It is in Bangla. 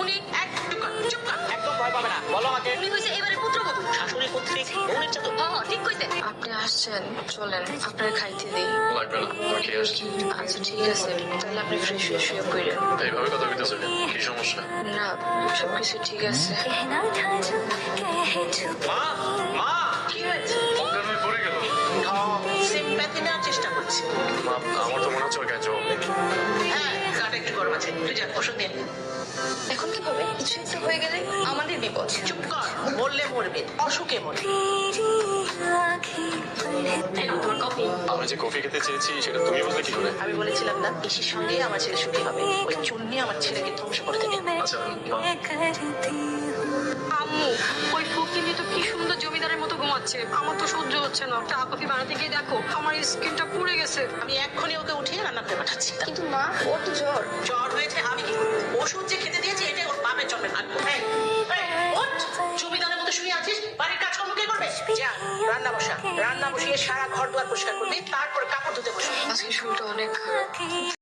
উনি চুপ কর, একদম ভয় পাবে না, বলো আমাকে। উনি হইছে এবারে পুত্রবধূ। শাশুড়ি কর্তৃক বোনের চাদর। ঠিক কইছে। আপনি আসছেন, চলেন আপনার খাইতে দিই। লাগবে না, আমি খেয়ে আসছি। আচ্ছা ঠিক আছে, তাহলে আপনি ফ্রেশ হয়ে শুয়ে পড়েন। এইভাবে কথা কইতেছো কেন? কি সমস্যা? না, সবকিছু ঠিক আছে। মা, মা, কি হয়েছে? অজ্ঞান হয়ে পড়ে গেল। সিম্প্যাথি নেওয়ার চেষ্টা করছি। মা, আমার তো মনে হচ্ছে ওর গায়ে জ্বর। হ্যাঁ, গাটা একটু গরম আছে। তুই যা ওষুধ নিয়ে। এখন কি হবে? কিছু একটা হয়ে গেলে আমাদের বিপদ। চুপ কর, বললে মরবে, অসুখে মরবে। তোমার কফি। আমি যে কফি খেতে চেয়েছি সেটা তুমি বুঝলে কি করে? আমি বলেছিলাম না, পিসির সঙ্গে আমার ছেলে সুখী হবে। ওই চুন্নি আমার ছেলেকে ধ্বংস করে দেবে। আচ্ছা মা, আম্মু, ওই ফকিনি তো কি সুন্দর জমিদারের মতো ঘুমাচ্ছে। আমার তো সহ্য হচ্ছে না। চা কফি বানাতে গিয়ে দেখো আমার স্কিনটা পুড়ে গেছে। আমি এক্ষুনি ওকে উঠিয়ে রান্না করে পাঠাচ্ছি। কিন্তু মা, ওর তো জ্বর। জ্বর হয়েছে, আমি কি করবো? ওষুধ যে খেতে দিয়েছি এটাই ওর বাপের জন্মের ভাগ্য। এই, ওঠ, জমিদারের মতো শুয়ে আছিস, বাড়ির কাজকর্ম কে করবে? যা, রান্না বসা। রান্না বসিয়ে সারা ঘর দুয়ার পরিষ্কার করবি, তারপর কাপড় ধুতে বসবি। আজকে শরীরটা অনেক খারাপ।